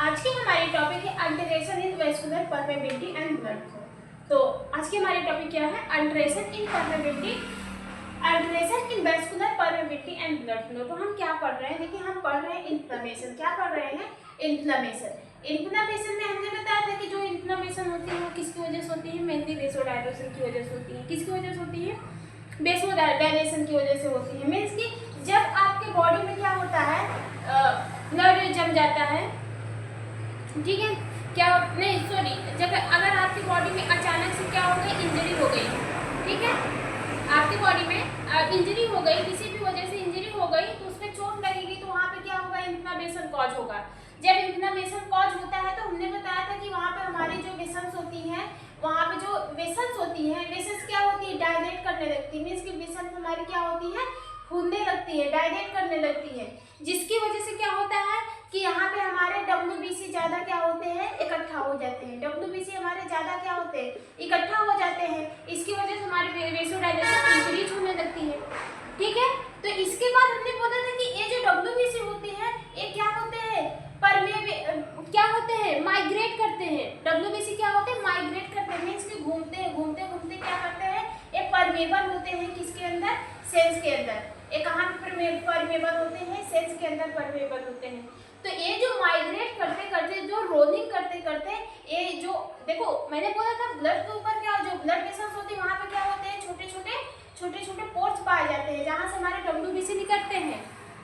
आज की हमारी टॉपिक है alteration in vascular permeability and blood flow. तो आज की हमारी टॉपिक क्या है? Alteration in permeability, alteration in vascular permeability and blood flow. तो हम क्या पढ़ रहे हैं? देखिए, हम पढ़ रहे हैं इन्फ्लेमेशन। क्या पढ़ रहे हैं? इन्फ्लेमेशन। इन्फ्लेमेशन में हमने बताया था कि जो इन्फ्लेमेशन होती है वो किसकी वजह से होती है? मेनली वेसोडाइलेशन की वजह से होती है। किसकी वजह से होती है? वेसोडाइलेशन की वजह से होती है। मीन्स कि जब आपके बॉडी में क्या होता है, ब्लड जम जाता है, ठीक है, क्या नहीं सॉरी, जब अगर आपकी बॉडी में अचानक से क्या हो गई, इंजरी हो गई, ठीक है, आपकी बॉडी में इंजरी हो गई, किसी भी वजह से इंजरी हो गई, तो उसमें चोट लगेगी, तो वहाँ पे क्या होगा? इन्फ्लेमेशन कॉज होगा। जब इन्फ्लेमेशन कॉज होता है तो हमने बताया था कि वहाँ पे हमारी जो वेसल्स होती हैं, वहाँ पे जो वेसल्स होती हैं, वेसल्स क्या होती है? डायलेट करने लगती है। मीन्स की वेसल्स हमारी क्या होती है? फूलने लगती है, डायलेट करने लगती है, जिसकी वजह से क्या होता है कि यहाँ पे हमारे WBC ज़्यादा क्या होते हैं? इकट्ठा हो जाते हैं। WBC हमारे ज़्यादा क्या होते हैं? इकट्ठा हो जाते हैं। इसकी वजह से हमारे वेसोडाइलेशन इंक्रीज होने लगती है, ठीक है। तो इसके बाद हमने बोला था कि ये जो WBC होती है, ये क्या होते हैं? क्या होते हैं? माइग्रेट करते हैं। WBC क्या होते हैं? माइग्रेट करते हैं। मीन्स कि घूमते हैं, घूमते घूमते क्या करते हैं? ये परमेबल होते हैं। किसके अंदर? सेल्स के अंदर। ये कहाँ पे परमेबल होते हैं? सेल्स के अंदर परमेबल होते हैं। तो ये जो माइग्रेट करते करते, जो रोलिंग करते करते, ये जो देखो मैंने बोला था ब्लड के ऊपर क्या, जो ब्लड वेसल्स होते हैं वहाँ पे क्या होते हैं? छोटे छोटे पोर्स पाए जाते हैं, जहाँ से हमारे WBC निकलते हैं।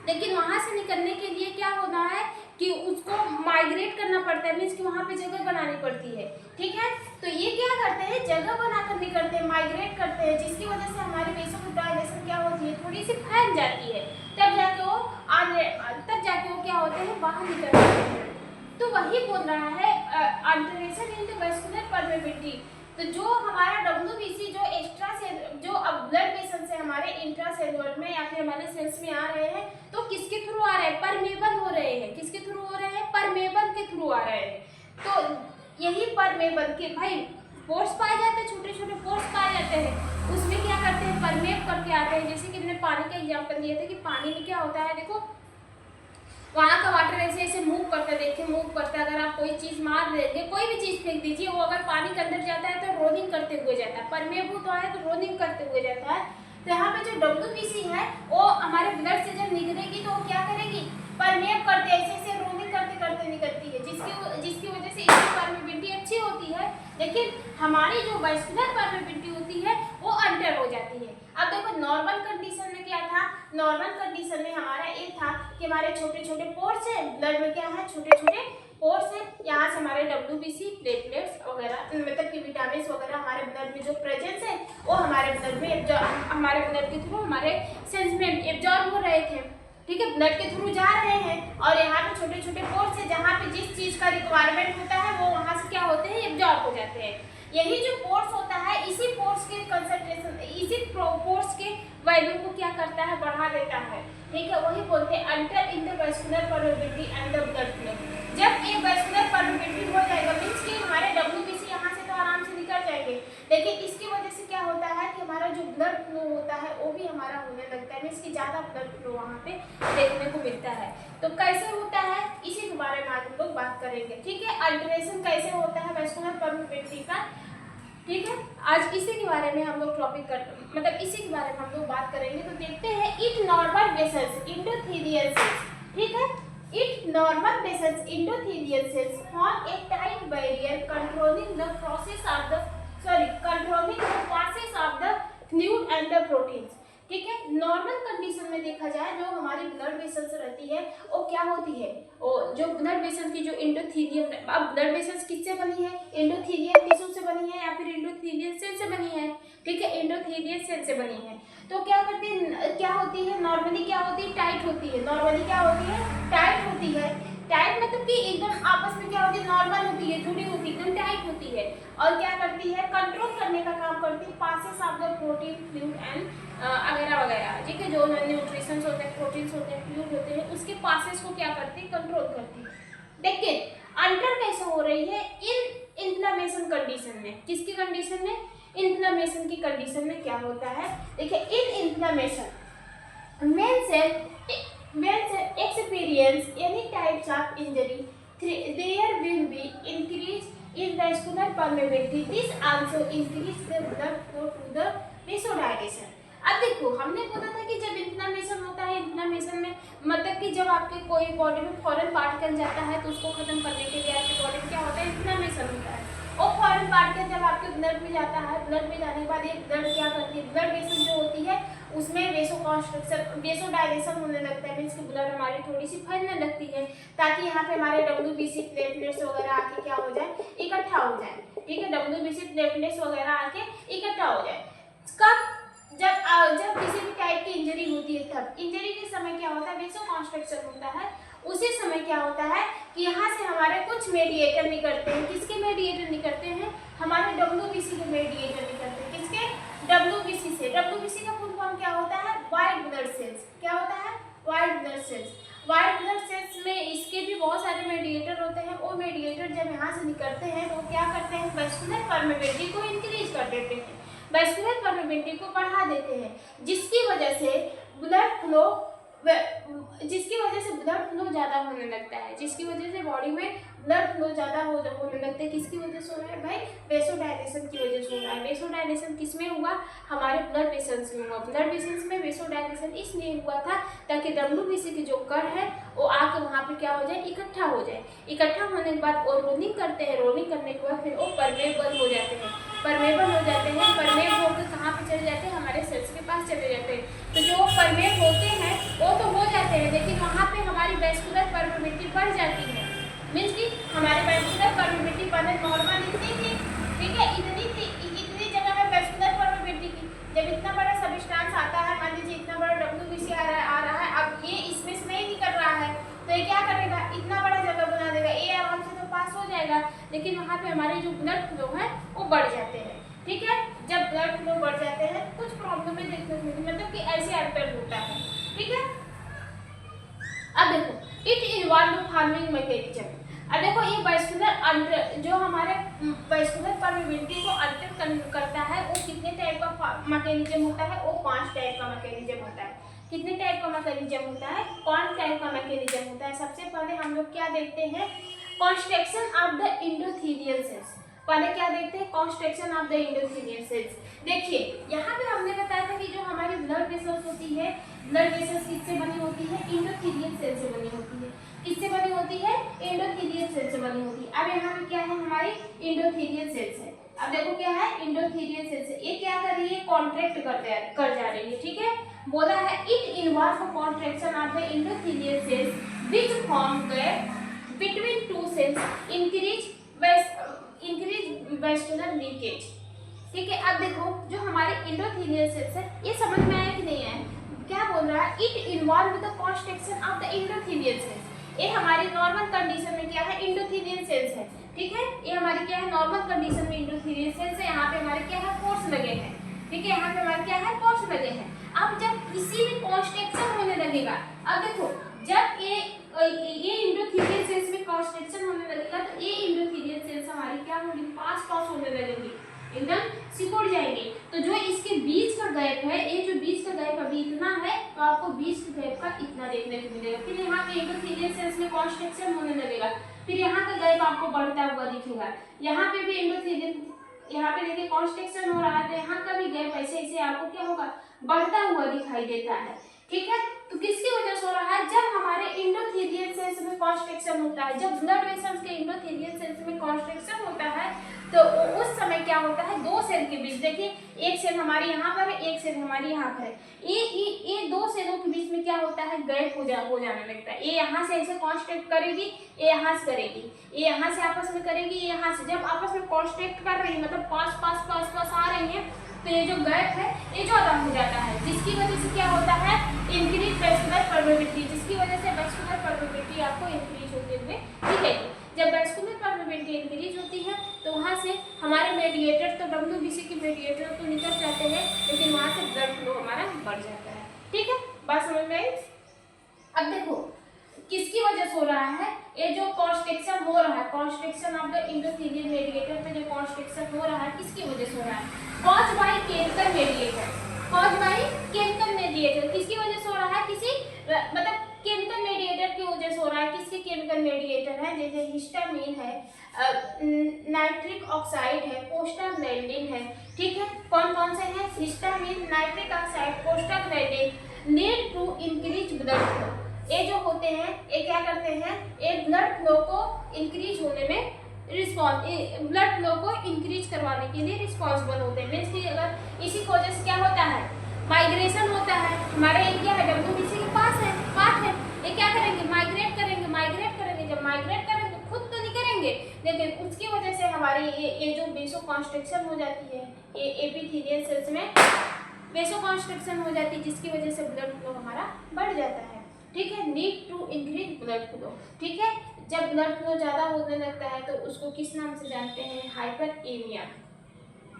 लेकिन वहाँ से निकलने के लिए क्या होना है कि उसको माइग्रेट करना पड़ता है। मीन्स कि वहाँ पे जगह बनानी पड़ती है, ठीक है। तो ये क्या करते हैं? जगह बनाकर निकलते हैं, माइग्रेट करते हैं, जिसकी वजह से हमारी वेसोडाइलेशन क्या होती है? थोड़ी सी फैल जाती है। तब जाके वो क्या होते हैं? बाहर निकल जाते हैं। तो वही बोल रहा है alteration in the vascular permeability. तो जो हमारा WBC जो एक्स्ट्रा से जो अब ब्लड वेसल से हमारे इंट्रासेलुलर में या फिर हमारे सेल्स में आ रहे हैं, तो किसके थ्रू आ रहे हैं? परमेबल हो रहे हैं। किसके थ्रू हो रहे हैं? परमेबल के थ्रू आ रहे हैं। तो यही परमेबल के भाई पोर्स पाए जाते हैं, छोटे छोटे पोर्स पाए जाते हैं, उसमें क्या करते हैं? परमेब करके आते हैं। जैसे कि मैंने पानी का एग्जाम्पल दिया था कि पानी में क्या होता है, देखो वहाँ का वाटर ऐसे ऐसे मूव करता है, देखिए मूव करता है। अगर आप कोई चीज़ मार देंगे, कोई भी चीज़ फेंक दीजिए, वो अगर पानी के अंदर जाता है तो रोलिंग करते हुए जाता है। परमेबल तो है तो रोलिंग करते हुए जाता है। तो यहाँ पे जो WBC है वो हमारे ब्लड से जब निकलेगी तो वो क्या करेगी? परमेब करते ऐसे ऐसे रोलिंग करते करते निकलती है, जिसकी वजह से इसकी परमेबिलिटी अच्छी होती है। लेकिन हमारी जो वेस्कुलर परमेबिलिटी होती है वो अल्टर हो जाती है। अब देखो नॉर्मल कंडीशन में क्या था? नॉर्मल कंडीशन में हमारा ये था कि हमारे छोटे छोटे पोर्स है, ब्लड में क्या है? छोटे छोटे पोर्स है। यहाँ से हमारे WBC, प्लेटलेट्स वगैरह, मतलब कि विटामिन वगैरह हमारे ब्लड में जो प्रेजेंस है वो हमारे ब्लड में हमारे ब्लड के थ्रू हमारे सेल्स में एब्जॉर्ब हो रहे थे, ठीक है, ब्लड के थ्रू जा रहे हैं। और यहाँ पे छोटे छोटे पोर्स है, जहाँ पे जिस चीज़ का रिक्वायरमेंट होता है वो वहाँ से क्या होते हैं? एब्जॉर्ब हो जाते हैं। यही जो पोर्स होता है, इसी पोर्स के कंसंट्रेशन, इसी पोर्स के वैल्यू को क्या करता है? बढ़ा देता है, ठीक है। वही बोलते हैं alter in the vascular permeability and the blood flow. जब ये वेस्कुलर परमेबिलिटी हो जाएगा, मीन्स कि हमारे WBC यहाँ से तो आराम से निकल जाएंगे, लेकिन इसकी वजह से क्या होता है कि हमारा जो ब्लड फ्लो होता है वो भी हमारा होने लगता है। मीन्स कि ज़्यादा ब्लड फ्लो वहाँ पे देखने को मिलता है। तो कैसे होता है, इसी के बारे में आज हम लोग बात करेंगे, ठीक है। अल्टरेशन कैसे होता है वेस्कुलर परमेबिलिटी का, ठीक है। आज इसी के बारे में हम लोग इसी के बारे में हम लोग बात करेंगे। तो देखते हैं it normal vessels endothelial cells, ठीक है। It normal vessels endothelial cells form A tight barrier controlling the passes of the fluid and the proteins, ठीक है। नॉर्मल कंडीशन में देखा जाए जो हमारी ब्लड वेसल्स रहती है वो क्या होती है? वो जो ब्लड वेसल्स की जो एंडोथेलियम, अब ब्लड वेसल्स किससे बनी है? एंडोथेलियल टिश्यू से बनी है या फिर एंडोथेलियल सेल से बनी है, ठीक है, एंडोथेलियल सेल से बनी है। तो क्या करती है, क्या होती है? नॉर्मली क्या होती है? टाइट होती है। नॉर्मली क्या होती है? टाइट होती है। टाइट मतलब कि एकदम आपस में क्या होती है? नॉर्मल होती है, जुड़ी होती है, एकदम टाइट होती है। और क्या करती है? कंट्रोल करने का काम करती है passes of the protein, fluid and वगैरह वगैरह, ठीक है। जो न्यूट्रिशंस होते हैं, प्रोटीन्स होते हैं, फ्लूइड होते हैं, उसके पासेस को क्या करती है? कंट्रोल करती है। देखिए अल्टर कैसे हो रही है? इन इन्फ्लेमेशन कंडीशन में। किसकी कंडीशन में? इन्फ्लेमेशन की कंडीशन में क्या होता है? देखिए in inflammation main cell experience any types of injury there will be increase in vascular permeability. This also increase the blood flow to the vasodilation. अब देखो हमने बोला था कि जब इन्फ्लेमेशन होता है, इन्फ्लेमेशन में मतलब कि जब आपके कोई बॉडी में फॉरेन पार्टिकल जाता है तो उसको खत्म करने के लिए आपकी बॉडी में क्या होता है, इन्फ्लेमेशन होता है। और फॉरेन पार्टिकल जब आपके ब्लड में जाता है, ब्लड में जाने के बाद ये ब्लड क्या करती है, ब्लड वेसल जो होती है उसमें वेसोडाइलेशन होने लगता है, मीन्स कि ब्लड हमारी थोड़ी सी फैलने लगती है ताकि यहाँ पे हमारे WBC प्लेटलेट्स वगैरह आके क्या हो जाए, इकट्ठा हो जाए। ठीक है, WBC प्लेटलेट्स वगैरह आके इकट्ठा हो जाए। कब, जब किसी भी टाइप की इंजरी होती है तब इंजरी के समय क्या होता है, वेसोकॉन्स्ट्रिक्शन होता है। उसी समय क्या होता है कि यहाँ से हमारे कुछ मेडिएटर निकलते हैं। किसके मेडिएटर निकलते हैं, हमारे WBC के मेडिएटर निकलते हैं। किसके, WBC से। WBC का फुल फॉर्म क्या होता है, व्हाइट ब्लड सेल्स। क्या होता है, white blood sales. White blood sales में इसके भी बहुत सारे मेडिएटर होते हैं। वो मेडिएटर जब यहाँ से निकलते हैं तो क्या करते हैं, वैस्कुलर परमेबिलिटी को इंक्रीज कर देते हैं, वैस्कुलर परमेबिलिटी को बढ़ा देते हैं, जिसकी वजह से ब्लड फ्लो ज़्यादा होने लगता है, जिसकी वजह से बॉडी में ब्लड फ्लो ज़्यादा होने लगता है। किसकी वजह से हो रहा है भाई, वेसोडाइलेशन की वजह से हो रहा है। वेसोडाइलेशन किस में हुआ, हमारे ब्लड वेसल्स में हुआ। ब्लड वेसल्स में वेसोडाइलेशन इसलिए हुआ था ताकि WBC की जो कण है वो आके वहाँ पे क्या हो जाए, इकट्ठा हो जाए। इकट्ठा होने के बाद वो रोलिंग करते हैं, रोलिंग करने के बाद फिर वो परमेबल हो जाते हैं। परमेबल हो जाते हैं, परमेब होकर कहाँ पे चले जाते हैं, हमारे सेल्स के पास चले जाते हैं। तो जो परमेब होते हैं वो तो हो जाते हैं, लेकिन वहाँ पे हमारी वैस्कुलर परमेबिलिटी बढ़ जाती है। मीन्स कि हमारे वैस्कुलर परमेबिलिटी पहले नॉर्मल इतनी थी, ठीक है, इतनी जगह में वैस्कुलर परमेबिलिटी की। जब इतना बड़ा सब्सटेंस आता है, मान लीजिए इतना बड़ा WBC आ रहा है, अब ये इसमें से नहीं निकल रहा है तो ये क्या करेगा, इतना बड़ा जगह बना देगा, ये आराम से तो पास हो जाएगा। लेकिन वहाँ पे हमारे जो ब्लड फ्लो है वो बढ़ जाते हैं। ठीक है, जब ब्लड फ्लो बढ़ जाते हैं कुछ प्रॉब्लम में देखने को मिलती, मतलब कि ऐसे अफेक्ट होता है। ठीक है, अब देखो इट इन्वॉल्व फार्मिंग मैकेनिज्म। अब देखो ये वैस्कुलर जो हमारे वैस्कुलर परमेबिलिटी को अल्टर करता है वो कितने टाइप का मैकेनिज्म होता है, वो 5 टाइप का मैकेनिज्म होता है। कितने टाइप का मैकेनिज्म होता है, 5 टाइप का मैकेनिज्म होता है। सबसे पहले हम लोग क्या देखते हैं, construction of the endothelial sales. पहले क्या देखते हैं, construction of the endothelial sales. देखिए यहाँ पे हमने बताया था कि जो हमारी ब्लड वेसल्स होती है, ब्लड वेसल्स किससे बनी होती है, एंडोथेलियल सेल से बनी होती है। किससे बनी होती है, एंडोथेलियल सेल से बनी होती है। अब यहाँ पे क्या है, हमारी एंडोथेलियल सेल्स है। अब देखो क्या है, एंडोथेलियल सेल्स है। ये क्या कर रही है, कॉन्ट्रैक्ट कर जा रही है। ठीक है, बोला है it involve contraction of the endothelial cells which form gap between two cells increase vascular leakage. ठीक है, अब देखो जो हमारे एंडोथेलियल सेल्स है, ये समझ में आया कि नहीं आया, क्या बोल रहा है, it involve the construction of the endothelial sales. ये हमारी नॉर्मल कंडीशन में क्या है, एंडोथेलियल सेल्स है। ठीक है, ये हमारी क्या है, नॉर्मल कंडीशन में एंडोथेलियल सेल्स है। यहाँ पे हमारे क्या है, पोर्स लगे हैं। ठीक है, यहाँ पे हमारे क्या है, पोर्स लगे हैं। अब जब किसी भी कॉन्स्ट्रक्शन होने लगेगा, अब देखो जब ये एंडोथेलियल सेल्स में कॉन्स्ट्रक्शन होने लगेगा तो ये एंडोथेलियल सेल्स हमारी क्या होंगी, पास होने लगेंगी, एकदम सिकुड़ जाएंगे। तो जो इसके बीच का गैप है, ये जो बीच का गैप अभी इतना है तो आपको बीच के गैप का इतना देखने को मिलेगा। फिर यहाँ पे एंडोथेलियल सेल्स में कॉन्स्ट्रक्शन होने लगेगा, फिर यहाँ का गैप आपको बढ़ता हुआ दिखेगा। यहाँ पे भी एंडोथेलियल, यहाँ पे देखिए कॉन्स्ट्रक्शन हो रहा है तो यहाँ का भी गैप ऐसे ऐसे आपको क्या होगा, बढ़ता हुआ दिखाई देता है। ठीक है, तो किसकी वजह से हो रहा है, जब हमारे एंडोथेलियल सेल्स में कॉन्स्ट्रक्शन होता है, जब ब्लड वेसल्स के एंडोथेलियल सेल्स में कॉन्स्ट्रक्शन होता है तो उस समय क्या होता है, दो सेल के बीच, देखिए एक सेल हमारी यहाँ पर है, एक सेल हमारी यहाँ पर है, ये दो सेलों के बीच में क्या होता है, गैप हो जाने लगता है। ये यहाँ से ऐसे कॉन्स्ट्रक्ट करेगी, ये यहाँ से करेगी, ये यहाँ से आपस में करेगी, ये यहाँ से, जब आपस में कॉन्स्ट्रक्ट कर रही है मतलब पास पास आ रही है तो ये जो गैप है ये ज़्यादा हो जाता है, जिसकी वजह से क्या होता है, इंक्रीज वैस्कुलर परमेबिलिटी, जिसकी वजह से वैस्कुलर परमेबिलिटी आपको इंक्रीज होते हुए दिखेगी। जब वैस्कुलर परमेबिलिटी इंक्रीज होती है तो वहाँ से हमारे मेडिएटर तो WBC के मेडिएटर तो निकल जाते हैं, लेकिन वहाँ से ब्लड फ्लो हमारा बढ़ जाता है। ठीक है, बात समझ में आई। अब देखो किसकी वजह से हो रहा है, ये जो कॉन्स्ट्रक्शन हो रहा है, construction of the endothelial mediator पे जो कॉन्स्ट्रक्शन हो रहा है किसकी वजह से हो रहा है, caused by chemical mediator, caused by chemical mediator. किसकी वजह से हो रहा है, किसी मतलब केमिकल मेडिएटर की वजह से हो रहा है। किसकी इसके केमिकल मेडिएटर हैं, जैसे हिस्टामिन है, नाइट्रिक ऑक्साइड है, प्रोस्टाग्लैंडिन है। ठीक है, कौन कौन से हैं? Histamine, nitric oxide, prostaglandin lead to increase blood flow. ये जो होते हैं ये क्या करते हैं? ये ब्लड फ्लो को इंक्रीज होने में ब्लड फ्लो को इंक्रीज करवाने के लिए रिस्पॉन्सिबल होते हैं। मीन्स कि अगर इसी की वजह से क्या होता है? माइग्रेशन होता है। हमारे एरिया है WBC के पास है, ये क्या करेंगे? माइग्रेट करेंगे। जब माइग्रेट करेंगे खुद तो नहीं करेंगे, लेकिन उसकी वजह से हमारी ये जो वेसोकॉन्स्ट्रिक्शन हो जाती है, ये एपिथेलियल सेल्स में वेसोकॉन्स्ट्रिक्शन हो जाती है, जिसकी वजह से ब्लड फ्लो हमारा बढ़ जाता है। ठीक है, need to increase blood flow. ठीक है, जब ब्लड फ्लो ज़्यादा होने लगता है तो उसको किस नाम से जानते हैं?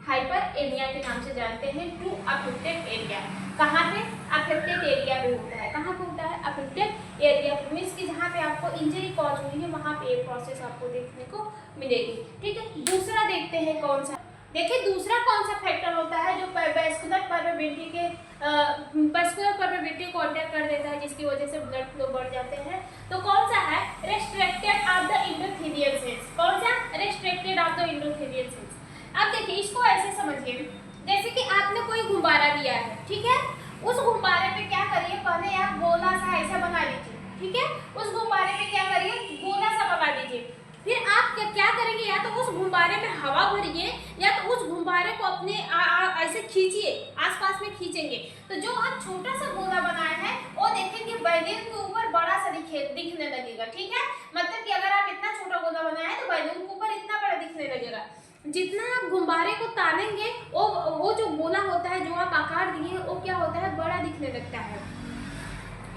हाइपरेमिया के नाम से जानते हैं। टू अफेक्टेड एरिया, कहाँ पे? अफेक्टेड एरिया पे होता है। कहाँ पे होता है? अफेक्टेड एरिया पे। मीन्स कि जहाँ पे आपको इंजरी कॉज हुई है वहाँ पे ये प्रोसेस आपको देखने को मिलेगी। ठीक है, दूसरा देखते हैं कौन सा। देखिए दूसरा कौन सा फैक्टर होता है जो वैस्कुलर परमेबिलिटी को अटैक कर देता है, जिसकी वजह से ब्लड फ्लो बढ़ जाते हैं। तो कौन सा है? Restricted of the endothelial sales. कौन सा? Restricted of the endothelial sales. अब देखिए इसको ऐसे समझिए, जैसे कि आपने कोई गुब्बारा दिया है, ठीक है, उस गुब्बारे पे क्या करिए? पहले आप गोला सा ऐसा बना लीजिए। ठीक है, उस गुब्बारे पे क्या करिए? गोला सा बना दीजिए। फिर आप क्या करेंगे? या तो उस गुब्बारे में हवा भरिए या तो उस गुब्बारे को अपने ऐसे खींचिए, आसपास में खींचेंगे तो जो आप छोटा सा गोला बनाया है वो देखेंगे बैलून के ऊपर बड़ा सा दिखने लगेगा। ठीक है, मतलब कि अगर आप इतना छोटा गोला बनाए हैं तो बैलून के ऊपर इतना बड़ा दिखने लगेगा। जितना आप गुब्बारे को तानेंगे वो जो गोला होता है, जो आप आकार दिए वो क्या होता है? बड़ा दिखने लगता है।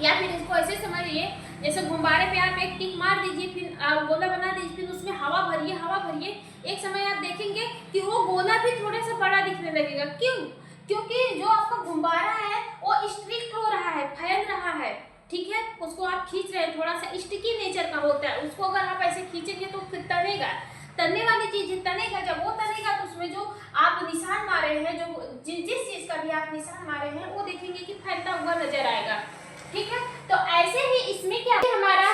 या फिर इसको ऐसे समझिए, जैसे गुब्बारे पे आप एक टिक मार दीजिए, फिर गोला बना दीजिए, फिर उसमें हवा भरिए। एक समय आप देखेंगे कि वो गोला भी थोड़ा सा बड़ा दिखने लगेगा। क्यों? क्योंकि जो आपका गुब्बारा है वो स्ट्रिक्ट हो रहा है, फैल रहा है। ठीक है, उसको आप खींच रहे हैं, थोड़ा सा स्टिकी नेचर का होता है। उसको अगर आप ऐसे खींचेंगे तो फिर तनेगा, तनने वाली चीज तनेगा। जब वो तनेगा तो उसमें जो आप निशान मारे हैं, जो जिस चीज का भी आप निशान मारे हैं, वो देखेंगे कि फैलता हुआ नजर आएगा। ठीक है, तो ऐसे ही इसमें क्या हमारा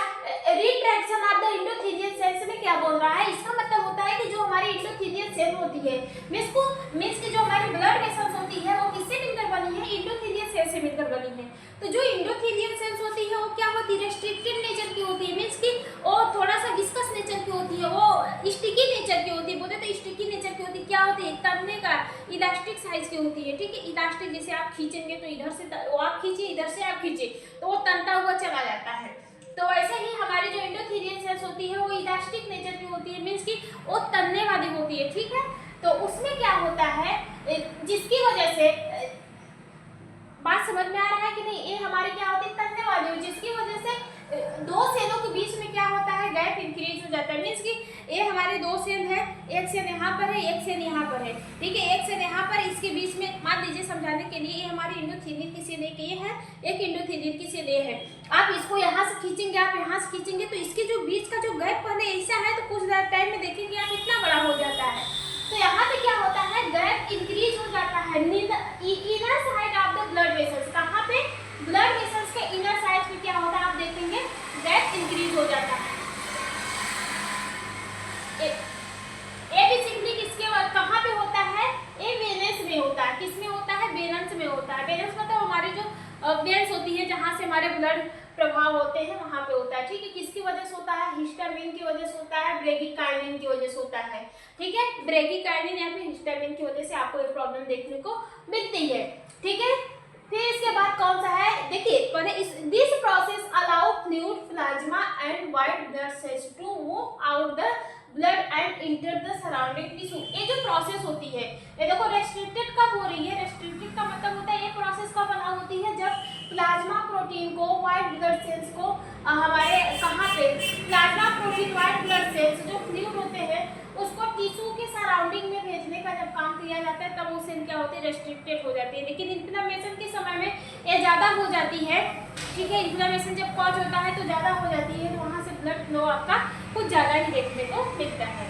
retraction of the endothelial sales में क्या बोल रहा है? इसका मतलब होता है कि जो हमारी एंडोथेलियल सेल होती है, मींस की जो हमारी ब्लड वेसल्स होती है वो किससे मिलकर बनी है? एंडोथेलियल सेल से मिलकर बनी है। तो जो एंडोथेलियल सेल्स होती है वो क्या होती है? रेस्ट्रिक्टेड नेचर की होती है। मींस की वो थोड़ा सा विस्कस नेचर की होती है, वो स्टिकी नेचर की होती है। बोले तो स्टिकी नेचर की होती है। क्या होती है? तनने का इलास्टिक साइज की होती है। ठीक है, इलास्टिक जैसे आप खींचेंगे तो इधर से वो आप खींचिए, इधर से आप खींचिए तो वो तनता हुआ चला जाता है। तो वैसे ही हमारी जो एंडोथेलियल सेल्स होती है वो इलास्टिक नेचर की होती है। मींस की वो तनने वाली होती है। ठीक है, तो उसमें क्या होता है, जिसकी वजह से बात समझ में आ रहा है कि नहीं? ये हमारी क्या होती है? तनने वाली, जिसकी वजह से दो सेलों के बीच में क्या होता है? गैप इंक्रीज हो जाता है। मींस कि ये हमारे दो सेल है, एक सेल यहाँ पर है, एक सेल यहाँ पर है। ठीक है, एक सेल यहाँ पर, इसके बीच में मान लीजिए समझाने के लिए ये हमारी एंडोथेलियल की सेल एक ये है, एक एंडोथेलियल की सेल ये है। आप इसको यहाँ से खींचेंगे, आप यहाँ से खींचेंगे तो इसके जो बीच का जो गैप पहले ऐसा है तो कुछ टाइम में देखेंगे आप इतना बड़ा हो जाता है। तो यहाँ पे क्या होता है? गैप इंक्रीज हो जाता है। Inner side of the blood vessels, कहाँ पे? ब्लड वेसल्स के इनर साइड पे क्या होता है? आप देखेंगे गैप इंक्रीज हो जाता है। ये बेसिकली किसके कहाँ पे होता है? ये वेनस में होता है। किसमें होता है? वेनस में होता है। वेनस मतलब हमारी जो वेन्स होती है जहाँ से हमारे ब्लड प्रभाव होते हैं वहाँ पे होता है। ठीक है, किसकी वजह से होता है? हिस्टामिन की वजह से होता है, ब्रेडिकाइनिन की वजह से होता है। ठीक है, ब्रेडिकाइनिन या फिर हिस्टामिन की वजह से आपको ये प्रॉब्लम देखने को मिलती है। ठीक है, फिर इसके बाद कौन सा है? देखिए पहले this process allow fluid, plasma and white blood cells to move out the blood and enter the surrounding tissue. ये जो प्रोसेस होती है, ये देखो रेस्ट्रिक्टेड कब हो रही है? रेस्ट्रिक्टेड का मतलब होता है ये प्रोसेस कब अलाउ होती है? जब प्लाज्मा प्रोटीन को, व्हाइट ब्लड सेल्स को हमारे कहाँ पे? Plasma protein, white blood sales जो फ्लूइड होते हैं उसको टिश्यू के सराउंडिंग में भेजने का जब काम किया जाता है तब वो सेल क्या होती है? रेस्ट्रिक्टेड हो जाती है। लेकिन इन्फ्लेमेशन के समय में ये ज़्यादा हो जाती है। ठीक है, इन्फ्लेमेशन जब कॉज होता है तो ज़्यादा हो जाती है, तो वहाँ से ब्लड फ्लो आपका कुछ ज़्यादा ही देखने को मिलता है।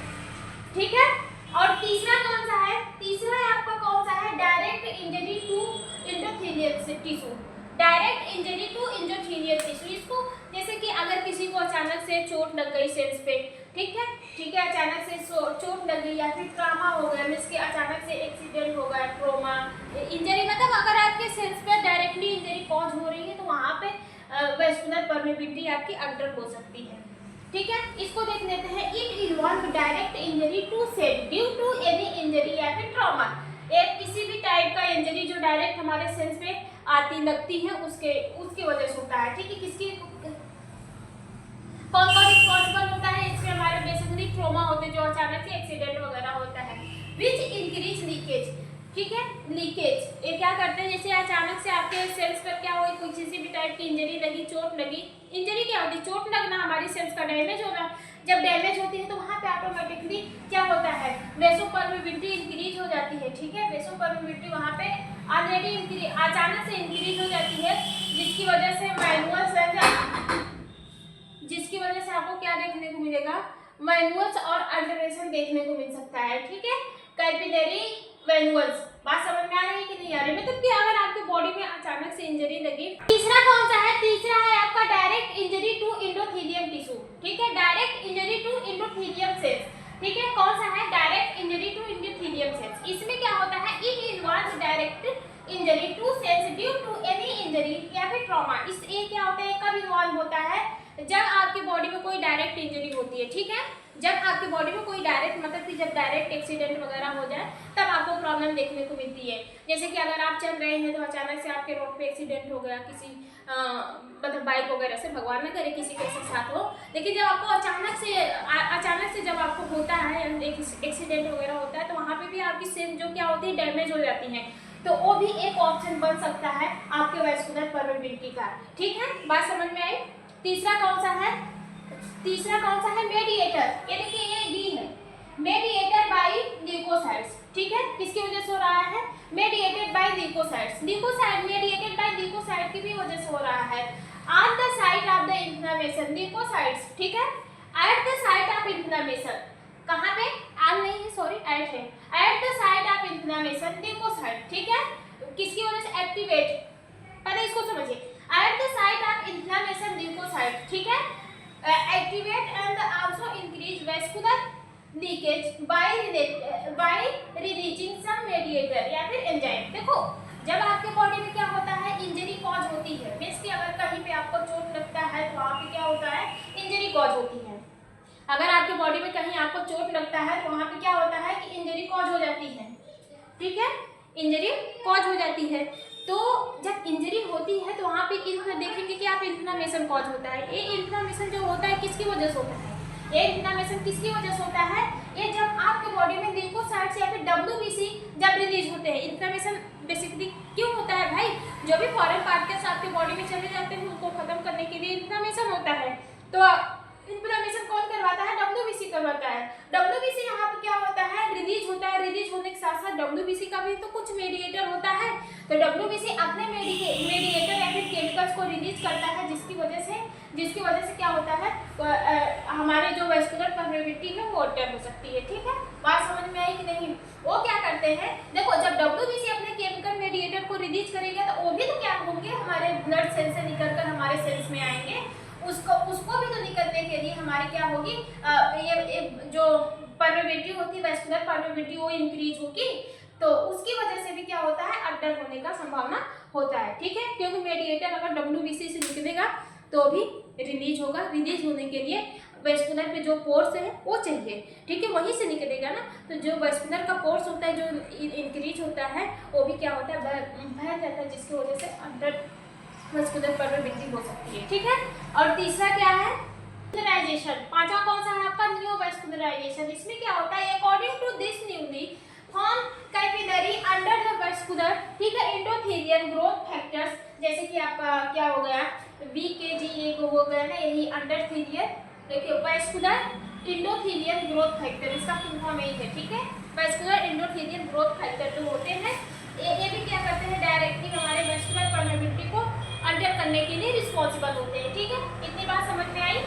ठीक है, और तीसरा कौन सा है? तीसरा आपका कौन सा है? Direct injury to endothelial tissue. Direct injury to endothelial tissue. इसको जैसे कि अगर किसी को अचानक से चोट लग गई सेंस पे, ठीक है, अचानक से चोट लग गई या फिर ट्रॉमा हो गया, मीन्स कि अचानक से एक्सीडेंट हो गया, ट्रॉमा इंजरी, मतलब अगर आपके सेंस पे डायरेक्टली इंजरी कॉज हो रही है तो वहाँ पे वेस्कुलर परमेबिलिटी आपकी अंडर हो सकती है, ठीक है। इसको देख लेते हैं। It involve direct injury to cell due to any injury या फिर ट्रॉमा। एक किसी भी टाइप का इंजरी जो डायरेक्ट हमारे सेंस पे आती लगती है उसकी वजह से होता है, ठीक है। किसकी कौन कौन रिस्पॉन्सिबल होता है इसमें? हमारे बेसिकली ट्रॉमा होते हैं जो अचानक से एक्सीडेंट वगैरह होता है। विच इंक्रीज लीकेज, ठीक है, लीकेज ये क्या करते हैं, जैसे अचानक से आपके सेल्स पर क्या हुई, कोई किसी भी टाइप की इंजरी लगी, चोट लगी। इंजरी क्या होती है? चोट लगना, हमारी सेल्स का डैमेज होना। जब डैमेज होती है तो वहाँ पे ऑटोमेटिकली क्या होता है, वेसोपरमेबिलिटी इंक्रीज हो जाती है, ठीक है। वेसोपरमेबिलिटी वहाँ पे ऑलरेडी अचानक से इंक्रीज हो जाती है, जिसकी वजह से आपको क्या देखने को मिलेगा, मैनुअल्स और अल्टरेशन देखने को मिल सकता है, ठीक है। कैपिलरी मैनुअल्स, बात समझ में आ रही है कि नहीं आ रही? मतलब कि अगर आपके बॉडी में अचानक से इंजरी लगी। तीसरा कौन सा है? तीसरा है आपका direct injury to endothelium tissue, ठीक है, direct injury to endothelium cells, ठीक है। कौन सा है? Direct injury to endothelium cells. इसमें क्या होता है, it involves direct injury to cells due to any injury या फिर ट्रॉमा। इस ये क्या होता है, कब इन्वॉल्व होता है? जब आपकी बॉडी में कोई डायरेक्ट इंजरी होती है, ठीक है। जब आपकी बॉडी में कोई डायरेक्ट, मतलब कि जब डायरेक्ट एक्सीडेंट वगैरह हो जाए तब आपको प्रॉब्लम देखने को मिलती है। जैसे कि अगर आप चल रहे हैं तो अचानक से आपके रोड पे एक्सीडेंट हो गया किसी मतलब बाइक वगैरह से, भगवान न करे किसी के साथ हो, लेकिन जब आपको अचानक से जब आपको होता है एक्सीडेंट वगैरह होता है तो वहाँ पे भी आपकी सेल्स जो क्या होती है, डैमेज हो जाती है। तो वो भी एक ऑप्शन बन सकता है आपके वेस्कुलर परमेबिलिटी का, ठीक है। बात समझ में आई? तीसरा कौन सा है? मेडिएटर, ये देखिए ये डी है, मेडिएटर बाय ल्यूकोसाइट्स, ठीक है। किसकी वजह से हो रहा है? Mediated by leukocytes. Mediated by leukocyte की भी वजह से हो रहा है। At the site of the inflammation, leukocytes, ठीक है, at the site of inflammation, कहां पे? एट नहीं है, सॉरी, एट है। At the site of inflammation leukocyte, ठीक है, किसकी वजह से? एक्टिवेट, पहले इसको समझिए। At the site of inflammation leukocyte, ठीक है, activate and also increase vascular leakage by releasing some mediator या फिर एंजाइम। देखो जब आपके बॉडी में क्या होता है, इंजरी कॉज होती है, मीन्स कि अगर कहीं पे आपको चोट लगता है तो वहाँ पे क्या होता है, इंजरी कॉज होती है। अगर आपके बॉडी में कहीं आपको चोट लगता है तो वहाँ पे क्या होता है कि इंजरी कॉज हो जाती है, ठीक है, इंजरी कॉज हो जाती है। तो जब इंजरी होती है तो वहाँ पे देखेंगे कि आप इन्फ्लेमेशन कॉज होता है। ये इन्फ्लेमेशन जो होता है किसकी वजह से होता है? ये इन्फ्लेमेशन किसकी वजह से होता है? ये जब आपके बॉडी में ल्यूकोसाइट्स या फिर WBC जब रिलीज होते हैं। इन्फ्लेमेशन बेसिकली क्यों होता है भाई? जो भी फॉरेन पार्टिकल्स आपके बॉडी में चले जाते हैं उनको खत्म करने के लिए इन्फ्लेमेशन होता है। तो इन्फ्लेमेशन कौन करवाता है? WBC करवाता है। WBC यहाँ पे क्या होता है, रिलीज होता है। रिलीज होने के साथ साथ WBC का भी तो कुछ मेडिएटर होता है, तो WBC अपने मेडिएटर या फिर केमिकल्स को रिलीज करता है, जिसकी वजह से क्या होता है, हमारे जो वेस्कुलर परमेबिलिटी है वो अल्टर हो सकती है, ठीक है। बात समझ में आई कि नहीं? वो क्या करते हैं, देखो जब WBC अपने केमिकल मेडिएटर को रिलीज करेगा तो वो भी तो क्या होंगे, हमारे ब्लड सेल से निकलकर हमारे सेल्स में आएंगे। उसको भी तो निकलने के लिए हमारी क्या होगी, ये जो परमेबिलिटी होती है, वेस्कुलर परमेबिलिटी, वो इंक्रीज होगी। तो उसकी वजह से भी क्या होता है, अल्टर होने का संभावना होता है, ठीक है। क्योंकि मेडिएटर अगर WBC से निकलेगा तो भी रिलीज होगा। रिलीज होने के लिए वेस्कुलर पे जो पोर्स है वो चाहिए, ठीक है, वहीं से निकलेगा ना। तो जो वेस्कुलर का पोर्स होता है जो इंक्रीज होता है वो भी क्या होता है, बढ़ जाता है, जिसकी वजह से अल्टर वेस्कुलर परमेबिलिटी हो सकती है, ठीक है। और तीसरा क्या है, वेस्कुलराइजेशन। पांचवा कौन सा है आपका, न्यूवेस्कुलराइजेशन। इसमें क्या होता है, according to this newly form capillary under the vascular, ठीक है, एंडोथेलियल ग्रोथ फैक्टर्स, जैसे कि आपका क्या हो गया, VKG को हो गया ना, यही अंडरथेलियल, देखिए वेस्कुलर एंडोथेलियल ग्रोथ फैक्टर, इसका फुल फॉर्म यही है, ठीक है। वेस्कुलर एंडोथेलियल ग्रोथ फैक्टर जो होते हैं ये भी क्या करते हैं, डायरेक्टली हमारे वेस्कुलर परमेबिलिटी को अंडर करने के लिए रिस्पॉन्सिबल होते हैं, ठीक है। इतनी बात समझ में आई?